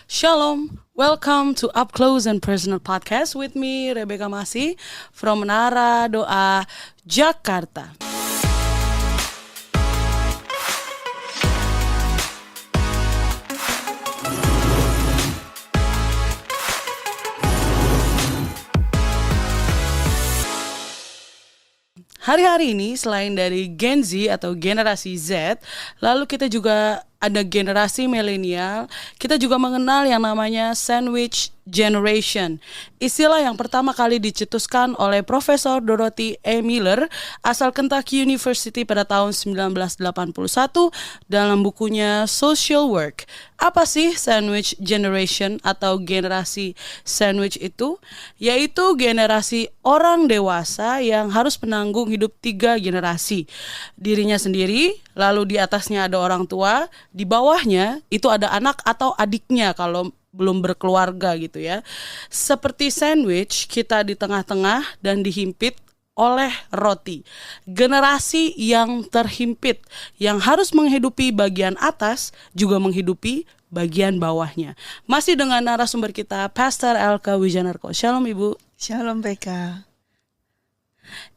Shalom, welcome to Up Close and Personal Podcast with me, Rebecca Masih, from Menara Doa, Jakarta. Hari-hari ini selain dari Gen Z atau generasi Z, lalu kita juga ada generasi milenial, kita juga mengenal yang namanya sandwich generation. Istilah yang pertama kali dicetuskan oleh Profesor Dorothy A. Miller asal Kentucky University pada tahun 1981 dalam bukunya Social Work. Apa sih sandwich generation atau generasi sandwich itu? Yaitu generasi orang dewasa yang harus menanggung hidup 3 generasi. Dirinya sendiri, lalu di atasnya ada orang tua, di bawahnya itu ada anak atau adiknya kalau belum berkeluarga gitu ya. Seperti sandwich, kita di tengah-tengah dan dihimpit oleh roti. Generasi yang terhimpit, yang harus menghidupi bagian atas, juga menghidupi bagian bawahnya. Masih dengan narasumber kita, Pastor Elka Wijanarko. Shalom Ibu. Shalom Beka.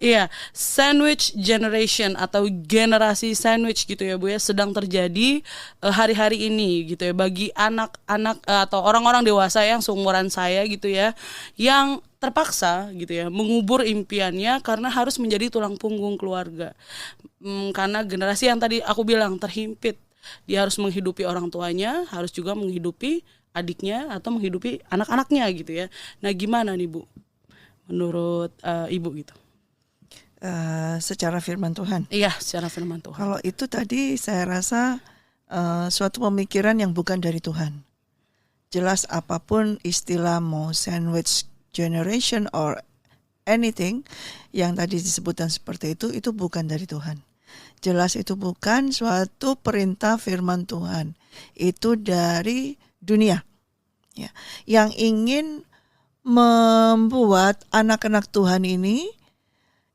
Iya, sandwich generation atau generasi sandwich gitu ya Bu ya, sedang terjadi hari-hari ini gitu ya, bagi anak-anak atau orang-orang dewasa yang seumuran saya gitu ya, yang terpaksa gitu ya mengubur impiannya karena harus menjadi tulang punggung keluarga. Karena generasi yang tadi aku bilang terhimpit, dia harus menghidupi orang tuanya, harus juga menghidupi adiknya atau menghidupi anak-anaknya gitu ya. Nah, gimana nih Bu menurut Ibu gitu? Secara firman Tuhan. Iya, secara firman Tuhan. Kalau itu tadi saya rasa suatu pemikiran yang bukan dari Tuhan. Jelas apapun istilah mau sandwich generation or anything yang tadi disebutkan seperti itu bukan dari Tuhan. Jelas itu bukan suatu perintah firman Tuhan. Itu dari dunia. Ya, yang ingin membuat anak-anak Tuhan ini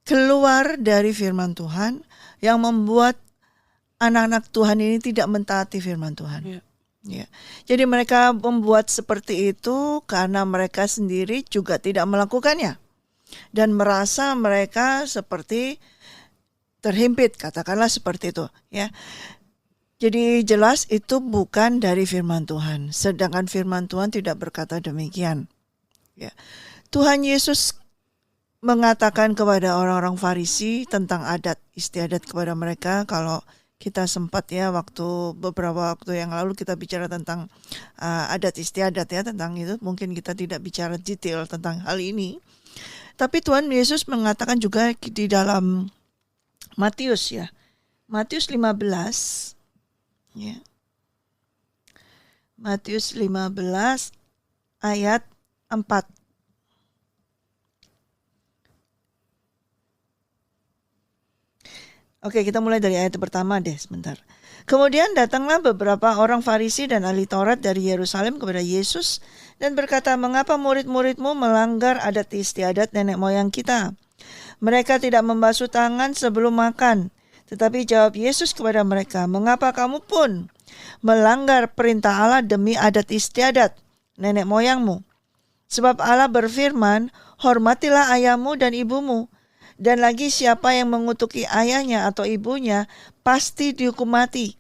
keluar dari firman Tuhan, yang membuat anak-anak Tuhan ini tidak mentaati firman Tuhan. Yeah. Ya. Jadi mereka membuat seperti itu karena mereka sendiri juga tidak melakukannya dan merasa mereka seperti terhimpit, katakanlah seperti itu. Ya. Jadi jelas itu bukan dari firman Tuhan. Sedangkan firman Tuhan tidak berkata demikian. Ya. Tuhan Yesus mengatakan kepada orang-orang Farisi tentang adat istiadat kepada mereka. Kalau kita sempat ya beberapa waktu yang lalu kita bicara tentang adat istiadat ya, tentang itu mungkin kita tidak bicara detail tentang hal ini. Tapi Tuhan Yesus mengatakan juga di dalam Matius ya, Matius 15 ya, Matius 15 ayat 4. Oke, kita mulai dari ayat pertama deh sebentar. Kemudian datanglah beberapa orang Farisi dan ahli Taurat dari Yerusalem kepada Yesus dan berkata, "Mengapa murid-muridmu melanggar adat istiadat nenek moyang kita? Mereka tidak membasuh tangan sebelum makan." Tetapi jawab Yesus kepada mereka, "Mengapa kamu pun melanggar perintah Allah demi adat istiadat nenek moyangmu? Sebab Allah berfirman, hormatilah ayahmu dan ibumu. Dan lagi siapa yang mengutuki ayahnya atau ibunya pasti dihukum mati.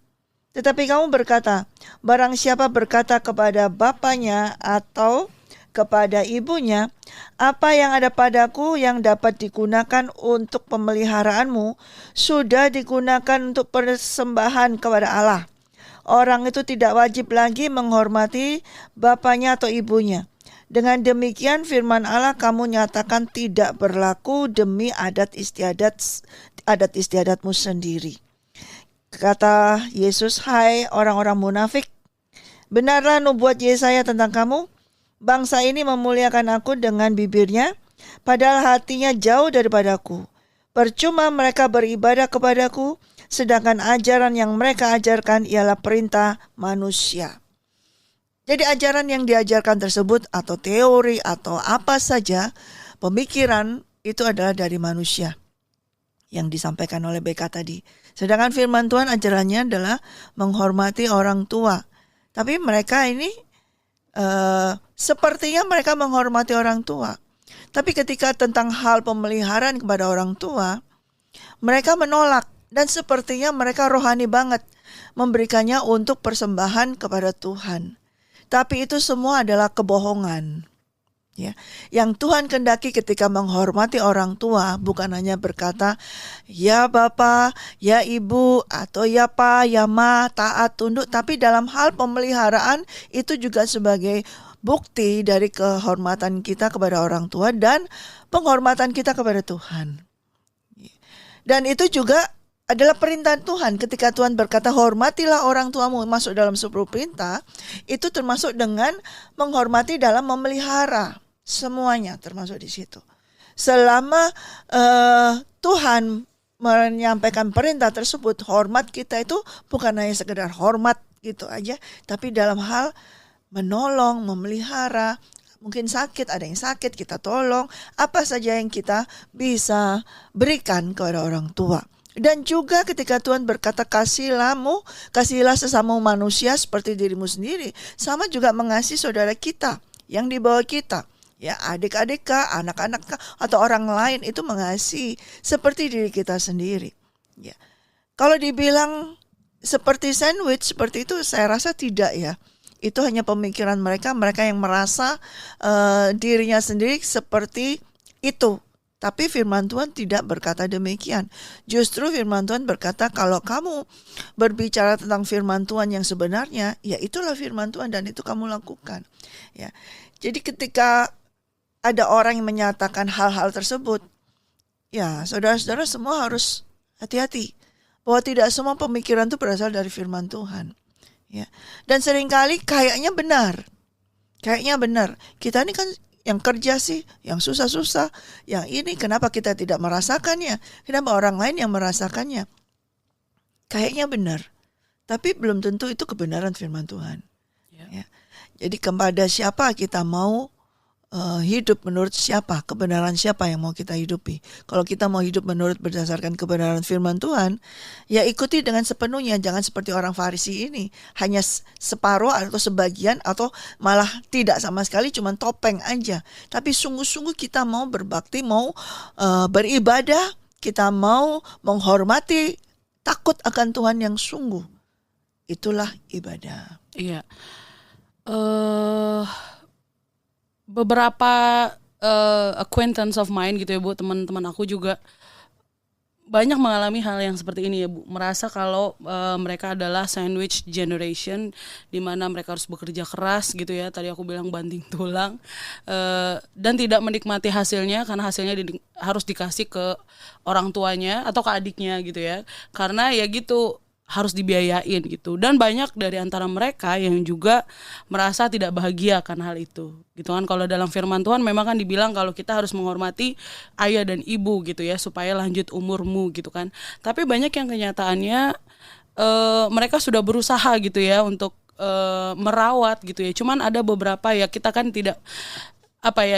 Tetapi kamu berkata, barang siapa berkata kepada bapanya atau kepada ibunya, apa yang ada padaku yang dapat digunakan untuk pemeliharaanmu, sudah digunakan untuk persembahan kepada Allah. Orang itu tidak wajib lagi menghormati bapanya atau ibunya. Dengan demikian firman Allah kamu nyatakan tidak berlaku demi adat istiadatmu sendiri." Kata Yesus, "Hai orang-orang munafik, benarlah nubuat Yesaya tentang kamu? Bangsa ini memuliakan aku dengan bibirnya, padahal hatinya jauh daripadaku. Percuma mereka beribadah kepadaku, sedangkan ajaran yang mereka ajarkan ialah perintah manusia." Jadi ajaran yang diajarkan tersebut atau teori atau apa saja pemikiran itu adalah dari manusia yang disampaikan oleh BK tadi. Sedangkan firman Tuhan ajarannya adalah menghormati orang tua. Tapi mereka ini sepertinya mereka menghormati orang tua. Tapi ketika tentang hal pemeliharaan kepada orang tua, mereka menolak. Dan sepertinya mereka rohani banget memberikannya untuk persembahan kepada Tuhan. Tapi itu semua adalah kebohongan. Ya, yang Tuhan kehendaki ketika menghormati orang tua bukan hanya berkata ya Bapak, ya Ibu, atau ya Pak, ya Ma, taat, tunduk, tapi dalam hal pemeliharaan itu juga sebagai bukti dari kehormatan kita kepada orang tua dan penghormatan kita kepada Tuhan. Dan itu juga adalah perintah Tuhan. Ketika Tuhan berkata hormatilah orang tuamu, masuk dalam 10 perintah, itu termasuk dengan menghormati dalam memelihara. Semuanya termasuk di situ. Selama Tuhan menyampaikan perintah tersebut, hormat kita itu bukan hanya sekedar hormat gitu aja, tapi dalam hal menolong, memelihara. Mungkin sakit, ada yang sakit, kita tolong. Apa saja yang kita bisa berikan kepada orang tua. Dan juga ketika Tuhan berkata kasihilah sesama manusia seperti dirimu sendiri. Sama juga mengasihi saudara kita yang di bawah kita. Ya, adik-adik kah, anak-anak kah, atau orang lain itu mengasihi seperti diri kita sendiri. Ya. Kalau dibilang seperti sandwich, seperti itu saya rasa tidak ya. Itu hanya pemikiran mereka yang merasa dirinya sendiri seperti itu. Tapi firman Tuhan tidak berkata demikian. Justru firman Tuhan berkata kalau kamu berbicara tentang firman Tuhan yang sebenarnya, ya itulah firman Tuhan dan itu kamu lakukan. Ya. Jadi ketika ada orang yang menyatakan hal-hal tersebut, ya saudara-saudara semua harus hati-hati. Bahwa tidak semua pemikiran itu berasal dari firman Tuhan. Ya. Dan seringkali kayaknya benar. Kita ini kan yang kerja sih, yang susah-susah, yang ini kenapa kita tidak merasakannya? Kenapa orang lain yang merasakannya? Kayaknya benar. Tapi belum tentu itu kebenaran firman Tuhan. Ya. Jadi kepada siapa kita mau hidup, menurut siapa, kebenaran siapa yang mau kita hidupi. Kalau kita mau hidup menurut berdasarkan kebenaran firman Tuhan, ya ikuti dengan sepenuhnya. Jangan seperti orang Farisi ini, hanya separuh atau sebagian atau malah tidak sama sekali, cuma topeng aja. Tapi sungguh-sungguh kita mau berbakti, mau beribadah, kita mau menghormati, takut akan Tuhan yang sungguh. Itulah ibadah. Iya. Beberapa acquaintance of mine gitu ya Bu, teman-teman aku juga banyak mengalami hal yang seperti ini ya Bu, merasa kalau mereka adalah sandwich generation, di mana mereka harus bekerja keras gitu ya, tadi aku bilang banting tulang, dan tidak menikmati hasilnya karena hasilnya harus dikasih ke orang tuanya atau ke adiknya gitu ya, karena ya gitu harus dibiayain gitu. Dan banyak dari antara mereka yang juga merasa tidak bahagia akan hal itu gitu kan. Kalau dalam firman Tuhan memang kan dibilang kalau kita harus menghormati ayah dan ibu gitu ya, supaya lanjut umurmu gitu kan. Tapi banyak yang kenyataannya mereka sudah berusaha gitu ya untuk merawat gitu ya. Cuman ada beberapa ya, kita kan tidak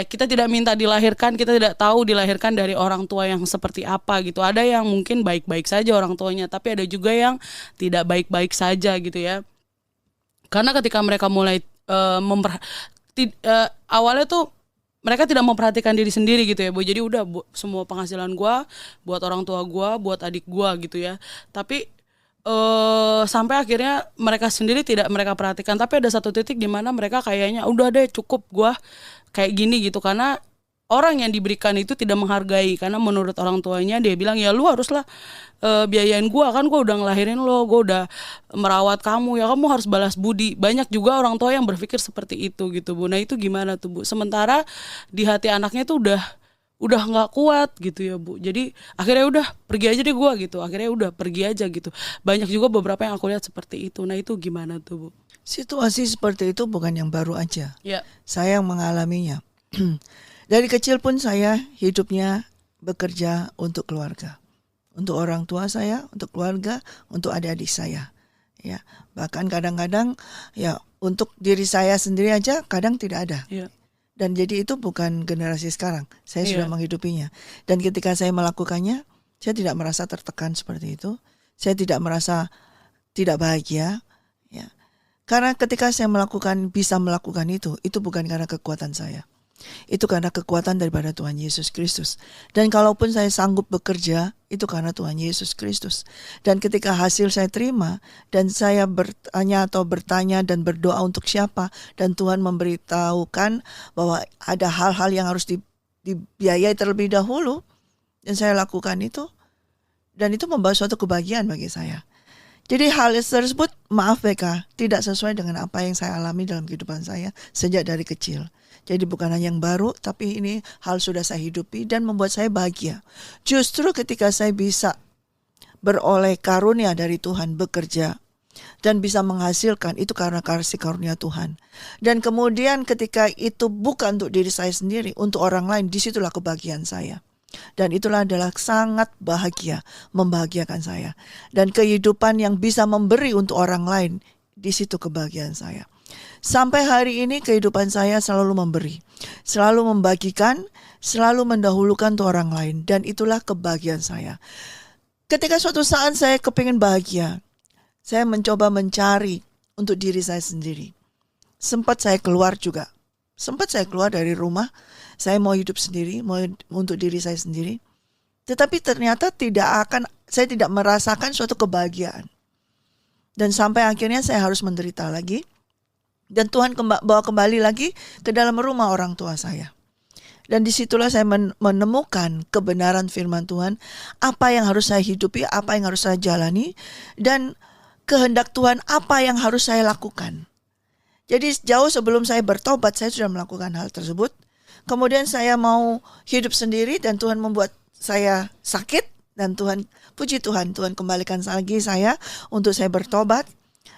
kita tidak minta dilahirkan, kita tidak tahu dilahirkan dari orang tua yang seperti apa gitu. Ada yang mungkin baik-baik saja orang tuanya, tapi ada juga yang tidak baik-baik saja gitu ya. Karena ketika mereka mulai awalnya tuh mereka tidak memperhatikan diri sendiri gitu ya Bu. Jadi udah semua penghasilan gue buat orang tua gue, buat adik gue gitu ya. Tapi sampai akhirnya mereka sendiri tidak mereka perhatikan. Tapi ada satu titik di mana mereka kayaknya udah deh cukup gue kayak gini gitu, karena orang yang diberikan itu tidak menghargai. Karena menurut orang tuanya dia bilang ya lu haruslah biayain gue, kan gue udah ngelahirin lo, gue udah merawat kamu, ya kamu harus balas budi. Banyak juga orang tua yang berpikir seperti itu gitu Bu. Nah itu gimana tuh Bu? Sementara di hati anaknya tuh udah nggak kuat gitu ya Bu. Jadi akhirnya udah pergi aja deh gue gitu. Akhirnya udah pergi aja gitu. Banyak juga beberapa yang aku lihat seperti itu. Nah itu gimana tuh Bu? Situasi seperti itu bukan yang baru aja. Ya. Saya yang mengalaminya. Dari kecil pun saya hidupnya bekerja untuk keluarga. Untuk orang tua saya, untuk keluarga, untuk adik-adik saya. Ya, bahkan kadang-kadang ya untuk diri saya sendiri aja kadang tidak ada. Ya. Dan jadi itu bukan generasi sekarang. Saya sudah menghidupinya. Dan ketika saya melakukannya, saya tidak merasa tertekan seperti itu. Saya tidak merasa tidak bahagia. Ya. Karena ketika saya bisa melakukan itu bukan karena kekuatan saya. Itu karena kekuatan daripada Tuhan Yesus Kristus. Dan kalaupun saya sanggup bekerja, itu karena Tuhan Yesus Kristus. Dan ketika hasil saya terima, dan saya bertanya dan berdoa untuk siapa, dan Tuhan memberitahukan bahwa ada hal-hal yang harus dibiayai terlebih dahulu, dan saya lakukan itu, dan itu membawa suatu kebahagiaan bagi saya. Jadi hal tersebut, maaf BK, tidak sesuai dengan apa yang saya alami dalam kehidupan saya sejak dari kecil. Jadi bukan hanya yang baru, tapi ini hal sudah saya hidupi dan membuat saya bahagia. Justru ketika saya bisa beroleh karunia dari Tuhan, bekerja, dan bisa menghasilkan, itu karena kasih karunia Tuhan. Dan kemudian ketika itu bukan untuk diri saya sendiri, untuk orang lain, disitulah kebahagiaan saya. Dan itulah adalah sangat bahagia, membahagiakan saya. Dan kehidupan yang bisa memberi untuk orang lain, di situ kebahagiaan saya. Sampai hari ini kehidupan saya selalu memberi, selalu membagikan, selalu mendahulukan untuk orang lain. Dan itulah kebahagiaan saya. Ketika suatu saat saya kepingin bahagia, saya mencoba mencari untuk diri saya sendiri. Sempat saya keluar dari rumah. Saya mau hidup sendiri, mau untuk diri saya sendiri. Tetapi ternyata saya tidak merasakan suatu kebahagiaan. Dan sampai akhirnya saya harus menderita lagi. Dan Tuhan bawa kembali lagi ke dalam rumah orang tua saya. Dan disitulah saya menemukan kebenaran firman Tuhan. Apa yang harus saya hidupi, apa yang harus saya jalani. Dan kehendak Tuhan apa yang harus saya lakukan. Jadi jauh sebelum saya bertobat, saya sudah melakukan hal tersebut. Kemudian saya mau hidup sendiri dan Tuhan membuat saya sakit. Dan puji Tuhan kembalikan lagi saya untuk saya bertobat.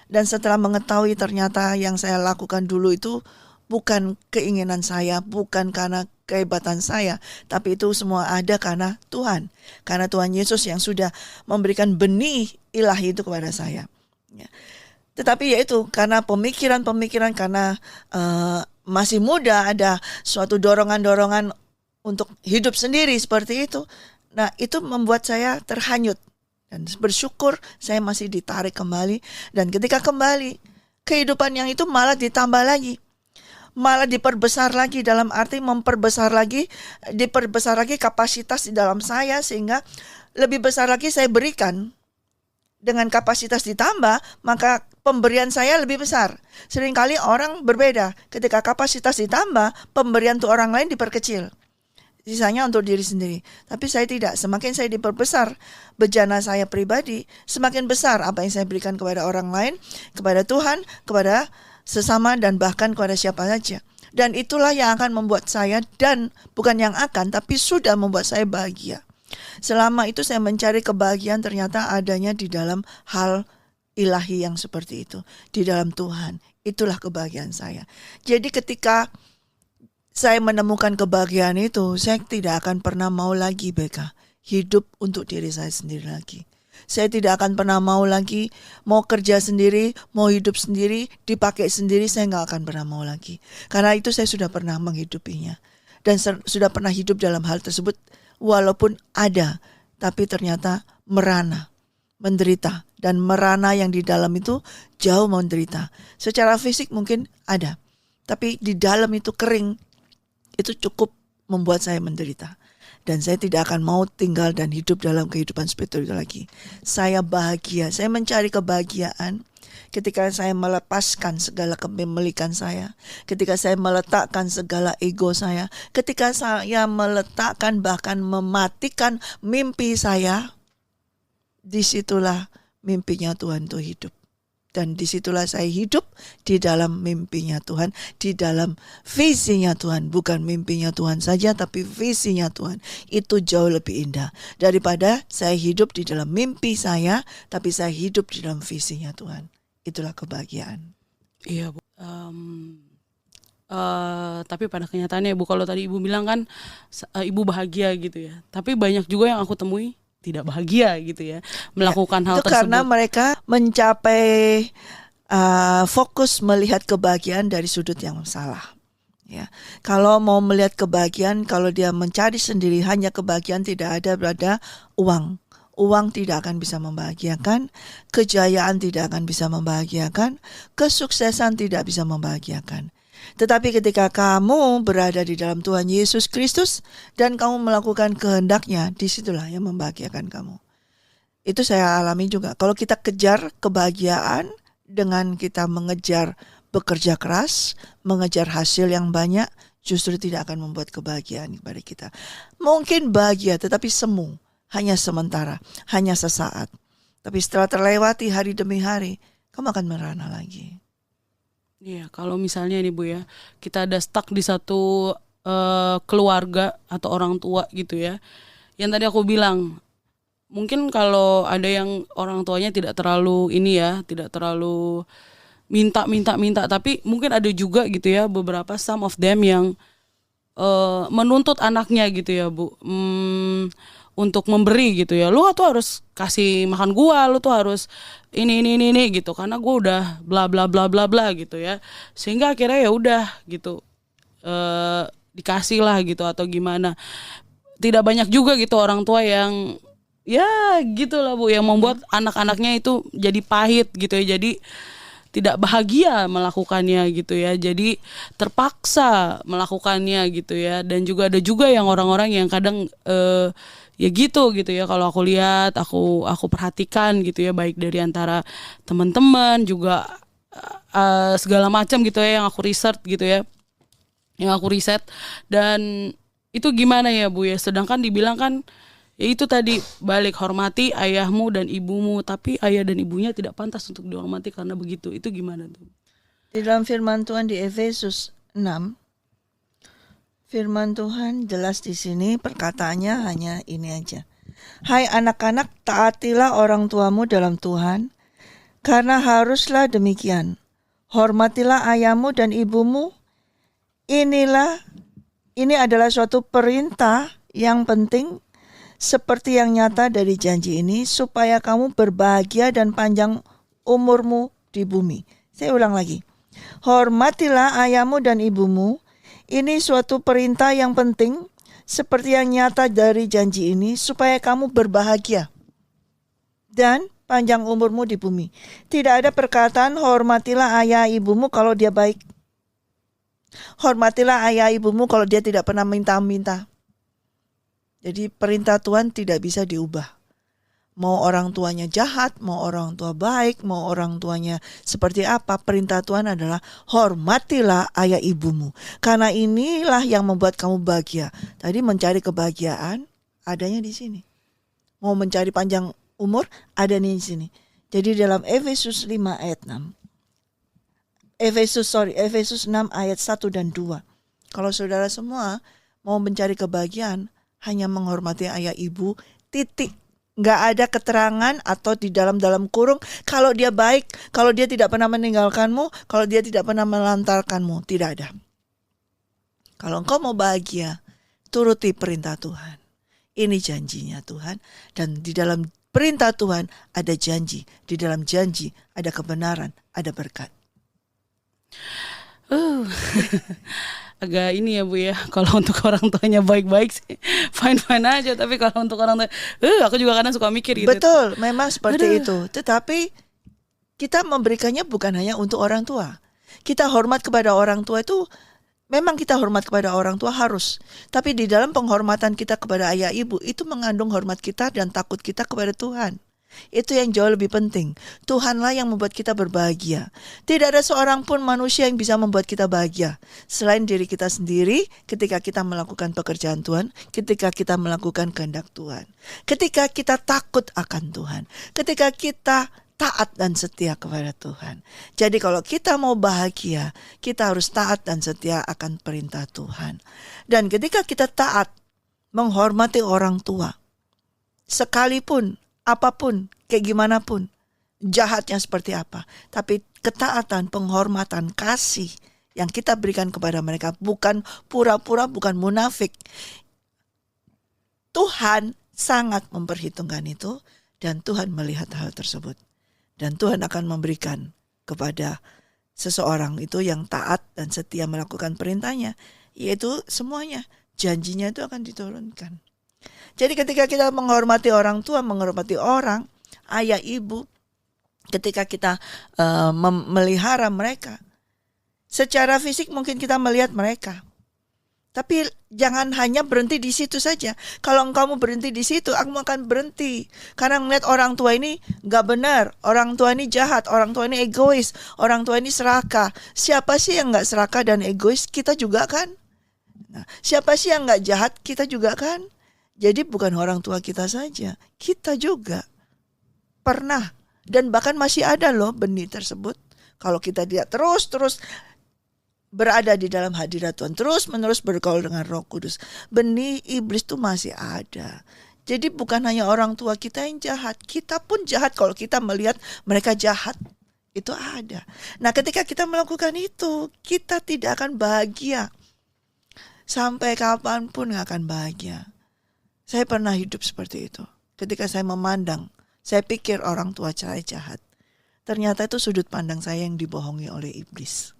Dan setelah mengetahui ternyata yang saya lakukan dulu itu bukan keinginan saya, bukan karena kehebatan saya. Tapi itu semua ada karena Tuhan. Karena Tuhan Yesus yang sudah memberikan benih ilahi itu kepada saya. Ya. Tetapi yaitu karena pemikiran-pemikiran, karena masih muda, ada suatu dorongan-dorongan untuk hidup sendiri seperti itu. Nah, itu membuat saya terhanyut. Dan bersyukur saya masih ditarik kembali. Dan ketika kembali, kehidupan yang itu malah ditambah lagi. Malah diperbesar lagi, dalam arti diperbesar lagi kapasitas di dalam saya. Sehingga lebih besar lagi saya berikan. Dengan kapasitas ditambah, maka pemberian saya lebih besar. Seringkali orang berbeda. Ketika kapasitas ditambah, pemberian untuk orang lain diperkecil. Sisanya untuk diri sendiri. Tapi saya tidak. Semakin saya diperbesar bejana saya pribadi, semakin besar apa yang saya berikan kepada orang lain, kepada Tuhan, kepada sesama, dan bahkan kepada siapa saja. Dan itulah yang akan membuat saya, dan bukan yang akan, tapi sudah membuat saya bahagia. Selama itu saya mencari kebahagiaan, ternyata adanya di dalam hal ilahi yang seperti itu. Di dalam Tuhan. Itulah kebahagiaan saya. Jadi ketika saya menemukan kebahagiaan itu, saya tidak akan pernah mau lagi hidup untuk diri saya sendiri lagi. Saya tidak akan pernah mau lagi mau kerja sendiri, mau hidup sendiri, dipakai sendiri. Saya gak akan pernah mau lagi. Karena itu saya sudah pernah menghidupinya. Dan sudah pernah hidup dalam hal tersebut. Walaupun ada, tapi ternyata merana, menderita. Dan merana yang di dalam itu jauh menderita. Secara fisik mungkin ada, tapi di dalam itu kering. Itu cukup membuat saya menderita. Dan saya tidak akan mau tinggal dan hidup dalam kehidupan seperti itu lagi. Saya bahagia, saya mencari kebahagiaan ketika saya melepaskan segala kepemilikan saya, ketika saya meletakkan segala ego saya, ketika saya meletakkan bahkan mematikan mimpi saya, disitulah mimpinya Tuhan itu hidup. Dan disitulah saya hidup di dalam mimpinya Tuhan, di dalam visinya Tuhan. Bukan mimpinya Tuhan saja, tapi visinya Tuhan. Itu jauh lebih indah daripada saya hidup di dalam mimpi saya, tapi saya hidup di dalam visinya Tuhan. Itulah kebahagiaan. Iya, Bu. Tapi pada kenyataannya, Bu, kalau tadi Ibu bilang kan Ibu bahagia gitu ya. Tapi banyak juga yang aku temui tidak bahagia gitu ya, melakukan hal itu tersebut. Karena mereka mencapai fokus melihat kebahagiaan dari sudut yang salah. Ya, kalau mau melihat kebahagiaan, kalau dia mencari sendiri, hanya kebahagiaan tidak ada pada uang. Uang tidak akan bisa membahagiakan, kejayaan tidak akan bisa membahagiakan, kesuksesan tidak bisa membahagiakan. Tetapi ketika kamu berada di dalam Tuhan Yesus Kristus dan kamu melakukan kehendak-Nya, disitulah yang membahagiakan kamu. Itu saya alami juga. Kalau kita kejar kebahagiaan dengan kita mengejar bekerja keras, mengejar hasil yang banyak, justru tidak akan membuat kebahagiaan kepada kita. Mungkin bahagia tetapi semu. Hanya sementara, hanya sesaat. Tapi setelah terlewati hari demi hari, kamu akan merana lagi. Iya, kalau misalnya nih Bu ya, kita ada stuck di satu keluarga atau orang tua gitu ya. Yang tadi aku bilang, mungkin kalau ada yang orang tuanya tidak terlalu tidak terlalu minta, tapi mungkin ada juga gitu ya beberapa some of them yang menuntut anaknya gitu ya Bu. Untuk memberi gitu ya, lu tuh harus kasih makan gua, lu tuh harus ini gitu, karena gua udah bla bla bla bla bla gitu ya, sehingga akhirnya ya udah gitu dikasih lah gitu atau gimana. Tidak banyak juga gitu orang tua yang ya gitu lah Bu, yang membuat anak-anaknya itu jadi pahit gitu ya, jadi tidak bahagia melakukannya gitu ya, jadi terpaksa melakukannya gitu ya. Dan juga ada juga yang orang-orang yang kadang ya gitu ya, kalau aku lihat, aku perhatikan gitu ya, baik dari antara teman-teman juga segala macam gitu ya, yang aku riset dan itu gimana ya Bu ya, sedangkan dibilang kan ya itu tadi, balik hormati ayahmu dan ibumu, tapi ayah dan ibunya tidak pantas untuk dihormati karena begitu. Itu gimana tuh? Di dalam firman Tuhan di Efesus 6, firman Tuhan jelas di sini, perkataannya hanya ini aja. Hai anak-anak, taatilah orang tuamu dalam Tuhan, karena haruslah demikian. Hormatilah ayahmu dan ibumu. Ini adalah suatu perintah yang penting, seperti yang nyata dari janji ini, supaya kamu berbahagia dan panjang umurmu di bumi. Saya ulang lagi. Hormatilah ayahmu dan ibumu. Ini suatu perintah yang penting, seperti yang nyata dari janji ini, supaya kamu berbahagia dan panjang umurmu di bumi. Tidak ada perkataan hormatilah ayah ibumu kalau dia baik. Hormatilah ayah ibumu kalau dia tidak pernah minta-minta. Jadi perintah Tuhan tidak bisa diubah. Mau orang tuanya jahat, mau orang tua baik, mau orang tuanya seperti apa, perintah Tuhan adalah hormatilah ayah ibumu. Karena inilah yang membuat kamu bahagia. Tadi mencari kebahagiaan adanya di sini. Mau mencari panjang umur adanya di sini. Jadi dalam Efesus 5 ayat 6. Efesus 6 ayat 1 dan 2. Kalau saudara semua mau mencari kebahagiaan, hanya menghormati ayah ibu, titik. Nggak ada keterangan atau di dalam kurung kalau dia baik, kalau dia tidak pernah meninggalkanmu, kalau dia tidak pernah melantarkanmu. Tidak ada. Kalau engkau mau bahagia, turuti perintah Tuhan. Ini janjinya Tuhan. Dan di dalam perintah Tuhan ada janji. Di dalam janji ada kebenaran, ada berkat. Agak ini ya Bu ya, kalau untuk orang tuanya baik-baik sih fine-fine aja, tapi kalau untuk orang tua aku juga kadang suka mikir gitu. Betul, memang seperti itu. Tetapi kita memberikannya bukan hanya untuk orang tua. Kita hormat kepada orang tua itu, memang kita hormat kepada orang tua harus. Tapi di dalam penghormatan kita kepada ayah ibu, itu mengandung hormat kita dan takut kita kepada Tuhan. Itu yang jauh lebih penting. Tuhanlah yang membuat kita berbahagia. Tidak ada seorang pun manusia yang bisa membuat kita bahagia selain diri kita sendiri ketika kita melakukan pekerjaan Tuhan, ketika kita melakukan kehendak Tuhan, ketika kita takut akan Tuhan, ketika kita taat dan setia kepada Tuhan. Jadi kalau kita mau bahagia, kita harus taat dan setia akan perintah Tuhan. Dan ketika kita taat, menghormati orang tua, sekalipun apapun, kayak gimana pun, jahatnya seperti apa, tapi ketaatan, penghormatan, kasih yang kita berikan kepada mereka bukan pura-pura, bukan munafik. Tuhan sangat memperhitungkan itu dan Tuhan melihat hal tersebut. Dan Tuhan akan memberikan kepada seseorang itu yang taat dan setia melakukan perintahnya, yaitu semuanya, janjinya itu akan diturunkan. Jadi ketika kita menghormati orang tua, menghormati orang, ayah, ibu, ketika kita melihara mereka, secara fisik mungkin kita melihat mereka. Tapi jangan hanya berhenti di situ saja. Kalau kamu berhenti di situ, aku akan berhenti. Karena melihat orang tua ini gak benar, orang tua ini jahat, orang tua ini egois, orang tua ini serakah. Siapa sih yang gak serakah dan egois? Kita juga kan. Nah, siapa sih yang gak jahat? Kita juga kan. Jadi bukan orang tua kita saja, kita juga pernah dan bahkan masih ada loh benih tersebut. Kalau kita tidak terus berada di dalam hadirat Tuhan, terus menerus bergaul dengan Roh Kudus, benih iblis itu masih ada. Jadi bukan hanya orang tua kita yang jahat, kita pun jahat kalau kita melihat mereka jahat. Itu ada. Nah, ketika kita melakukan itu, kita tidak akan bahagia. Sampai kapanpun gak akan bahagia. Saya pernah hidup seperti itu. Ketika saya memandang, saya pikir orang tua saya jahat. Ternyata itu sudut pandang saya yang dibohongi oleh iblis.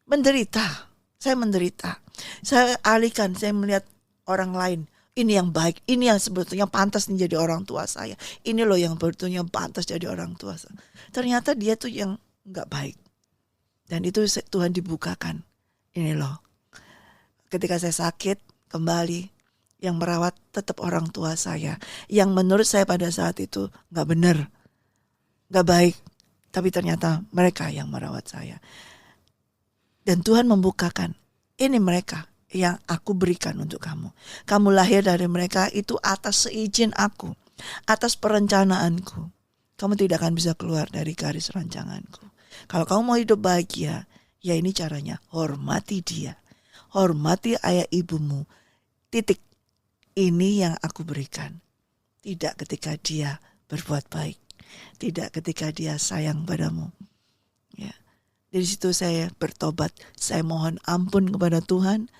Menderita, saya menderita. Saya alihkan, saya melihat orang lain. Ini yang baik, ini yang sebetulnya pantas menjadi orang tua saya. Ini loh yang sebetulnya pantas jadi orang tua saya. Ternyata dia tuh yang gak baik. Dan itu Tuhan dibukakan. Ini loh. Ketika saya sakit kembali, yang merawat tetap orang tua saya. Yang menurut saya pada saat itu gak benar, gak baik. Tapi ternyata mereka yang merawat saya. Dan Tuhan membukakan, ini mereka yang aku berikan untuk kamu. Kamu lahir dari mereka itu atas seizin aku, atas perencanaanku. Kamu tidak akan bisa keluar dari garis rancanganku. Kalau kamu mau hidup bahagia, ya ini caranya, hormati dia. Hormati ayah ibumu. Titik. Ini yang aku berikan. Tidak ketika dia berbuat baik. Tidak ketika dia sayang padamu. Ya. Dari situ saya bertobat, saya mohon ampun kepada Tuhan,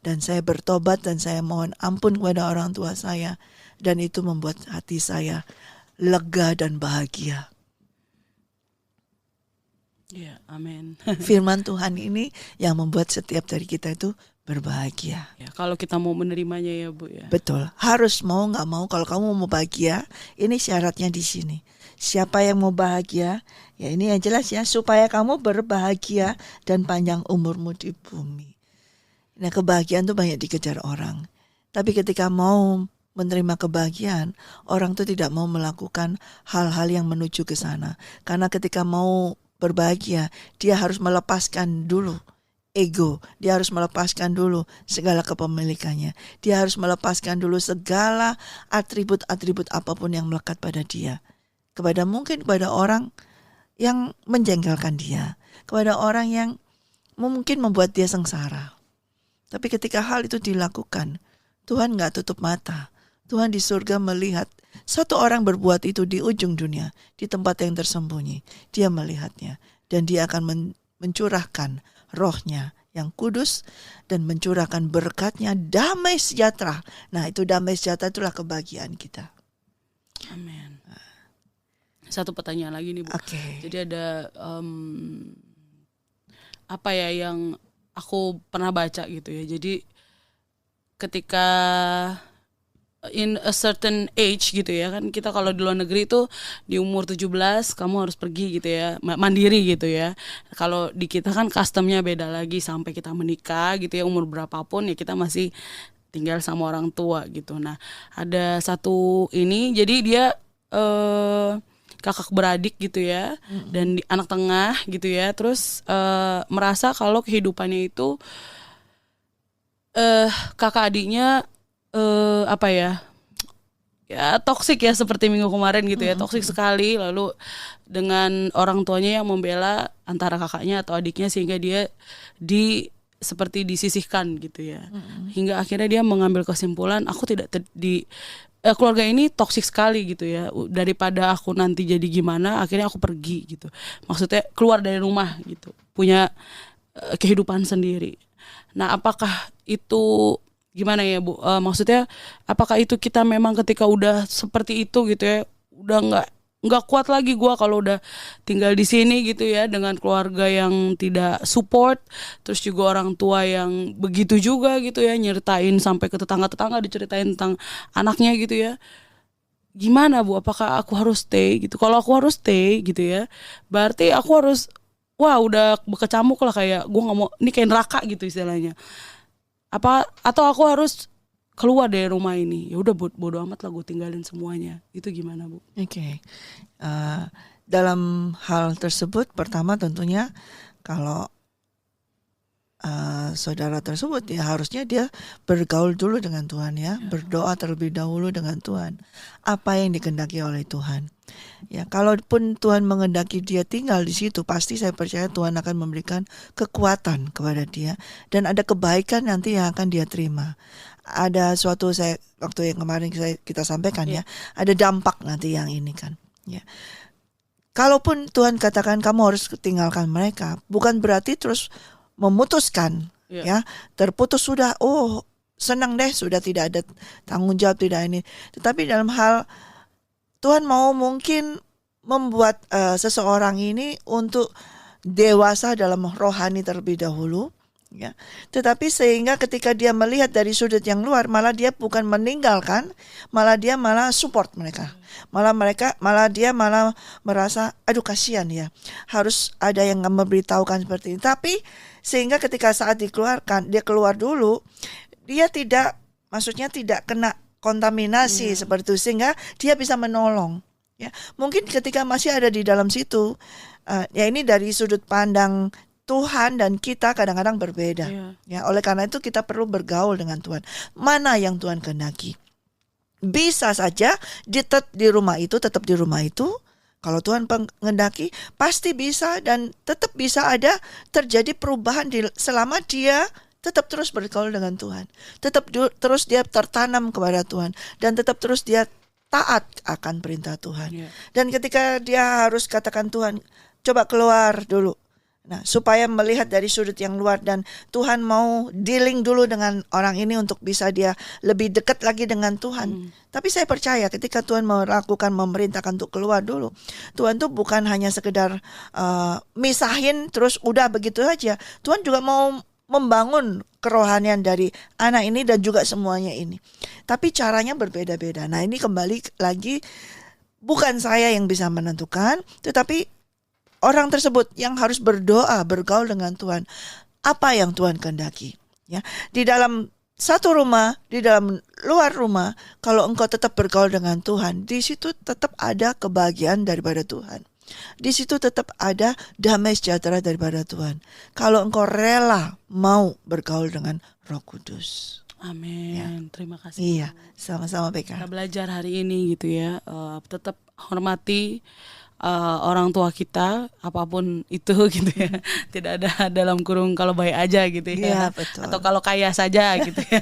dan saya bertobat dan saya mohon ampun kepada orang tua saya, dan itu membuat hati saya lega dan bahagia. Ya, amin. Firman Tuhan ini yang membuat setiap dari kita itu berbahagia. Ya, kalau kita mau menerimanya ya Bu ya. Betul, harus mau nggak mau. Kalau kamu mau bahagia, ini syaratnya di sini. Siapa yang mau bahagia, ya ini yang jelas ya, supaya kamu berbahagia dan panjang umurmu di bumi. Nah, kebahagiaan tuh banyak dikejar orang. Tapi ketika mau menerima kebahagiaan, orang tuh tidak mau melakukan hal-hal yang menuju ke sana. Karena ketika mau berbahagia, dia harus melepaskan dulu ego. Dia harus melepaskan dulu segala kepemilikannya. Dia harus melepaskan dulu segala atribut-atribut apapun yang melekat pada dia. Mungkin kepada orang yang menjengkelkan dia, kepada orang yang mungkin membuat dia sengsara. Tapi ketika hal itu dilakukan, Tuhan gak tutup mata. Tuhan di surga melihat satu orang berbuat itu di ujung dunia, di tempat yang tersembunyi. Dia melihatnya dan dia akan mencurahkan rohnya yang kudus dan mencurahkan berkatnya, damai sejahtera. Nah, itu damai sejahtera itulah kebahagiaan kita. Amin. Satu pertanyaan lagi nih Bu. Okay. Jadi ada apa ya yang aku pernah baca gitu ya. Jadi ketika in a certain age gitu ya kan, kita kalau di luar negeri itu di umur 17 kamu harus pergi gitu ya, mandiri gitu ya. Kalau di kita kan customnya beda lagi, sampai kita menikah gitu ya, umur berapapun ya kita masih tinggal sama orang tua gitu. Nah, ada satu ini, jadi dia kakak beradik gitu ya, dan anak tengah gitu ya, terus merasa kalau kehidupannya itu kakak adiknya apa ya toksik ya, seperti minggu kemarin gitu ya, toksik sekali, lalu dengan orang tuanya yang membela antara kakaknya atau adiknya, sehingga dia seperti disisihkan gitu ya, hingga akhirnya dia mengambil kesimpulan, aku tidak keluarga ini toksik sekali gitu ya, daripada aku nanti jadi gimana, akhirnya aku pergi gitu. Maksudnya keluar dari rumah gitu, punya kehidupan sendiri. Nah, apakah itu gimana ya Bu? Maksudnya apakah itu kita memang ketika udah seperti itu gitu ya, udah nggak kuat lagi gue kalau udah tinggal di sini gitu ya, dengan keluarga yang tidak support, terus juga orang tua yang begitu juga gitu ya, nyeritain sampai ke tetangga-tetangga, diceritain tentang anaknya gitu ya. Gimana Bu, apakah aku harus stay gitu? Kalau aku harus stay gitu ya, berarti aku harus, wah udah berkecamuk lah, kayak gue nggak mau, ini kayak neraka gitu istilahnya. Apa atau aku harus keluar dari rumah ini? Ya udah bodo amat lah, gue tinggalin semuanya. Itu gimana Bu? Oke. Dalam hal tersebut, pertama tentunya kalau saudara tersebut ya harusnya dia bergaul dulu dengan Tuhan ya, berdoa terlebih dahulu dengan Tuhan. Apa yang dikehendaki oleh Tuhan? Ya, kalaupun Tuhan mengendaki dia tinggal di situ, pasti saya percaya Tuhan akan memberikan kekuatan kepada dia dan ada kebaikan nanti yang akan dia terima. Ada suatu waktu yang kemarin kita sampaikan ya, ada dampak nanti yang ini kan. Ya. Kalaupun Tuhan katakan kamu harus tinggalkan mereka, bukan berarti terus memutuskan ya, terputus sudah, oh senang deh sudah tidak ada tanggung jawab, tidak ini. Tetapi dalam hal Tuhan mau mungkin membuat seseorang ini untuk dewasa dalam rohani terlebih dahulu. Ya, tetapi sehingga ketika dia melihat dari sudut yang luar, malah dia bukan meninggalkan, malah dia malah support mereka, malah dia merasa aduh kasihan ya, harus ada yang memberitahukan seperti ini. Tapi sehingga ketika saat dikeluarkan, dia keluar dulu, dia tidak kena kontaminasi seperti itu, sehingga dia bisa menolong. Ya, mungkin ketika masih ada di dalam situ, ya ini dari sudut pandang Tuhan dan kita kadang-kadang berbeda. Ya, oleh karena itu kita perlu bergaul dengan Tuhan. Mana yang Tuhan kehendaki? Bisa saja tetap di rumah itu. Kalau Tuhan mengendaki pasti bisa, dan tetap bisa ada terjadi perubahan selama dia tetap terus bergaul dengan Tuhan. Tetap terus dia tertanam kepada Tuhan, dan tetap terus dia taat akan perintah Tuhan. Dan ketika dia harus katakan Tuhan, coba keluar dulu. Nah, supaya melihat dari sudut yang luar, dan Tuhan mau dealing dulu dengan orang ini untuk bisa dia lebih dekat lagi dengan Tuhan. Tapi saya percaya ketika Tuhan memerintahkan untuk keluar dulu, Tuhan tuh bukan hanya sekedar misahin terus udah begitu aja. Tuhan juga mau membangun kerohanian dari anak ini dan juga semuanya ini. Tapi caranya berbeda-beda. Nah, ini kembali lagi bukan saya yang bisa menentukan, tetapi orang tersebut yang harus berdoa, bergaul dengan Tuhan. Apa yang Tuhan kehendaki? Ya, di dalam satu rumah, di dalam luar rumah, kalau engkau tetap bergaul dengan Tuhan, di situ tetap ada kebahagiaan daripada Tuhan. Di situ tetap ada damai sejahtera daripada Tuhan. Kalau engkau rela mau bergaul dengan Roh Kudus. Amin. Ya. Terima kasih. Iya, sama-sama PK. Kita belajar hari ini gitu ya, tetap hormati orang tua kita apapun itu gitu ya, tidak ada dalam kurung kalau baik aja gitu ya, betul. Atau kalau kaya saja gitu ya,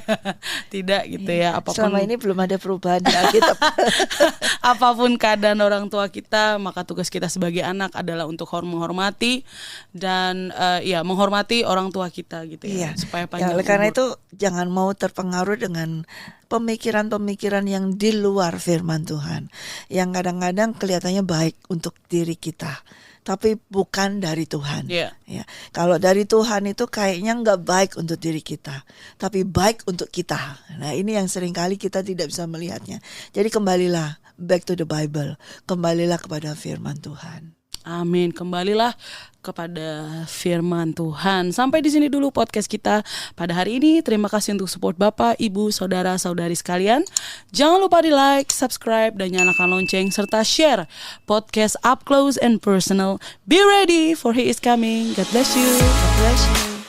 tidak gitu ya, apapun. Selama ini belum ada perubahan di Alkitab. Apapun keadaan orang tua kita, maka tugas kita sebagai anak adalah untuk menghormati dan menghormati orang tua kita gitu ya, supaya panjang umur. Karena itu jangan mau terpengaruh dengan pemikiran-pemikiran yang di luar firman Tuhan, yang kadang-kadang kelihatannya baik untuk diri kita, tapi bukan dari Tuhan. Ya, kalau dari Tuhan itu kayaknya nggak baik untuk diri kita, tapi baik untuk kita. Nah, ini yang seringkali kita tidak bisa melihatnya. Jadi kembalilah back to the Bible, kembalilah kepada firman Tuhan. Amin. Kembalilah kepada firman Tuhan. Sampai di sini dulu podcast kita pada hari ini. Terima kasih untuk support Bapak, Ibu, Saudara, Saudari sekalian. Jangan lupa di like, subscribe, dan nyalakan lonceng serta share podcast Up Close and Personal. Be ready for He is coming. God bless you. God bless you.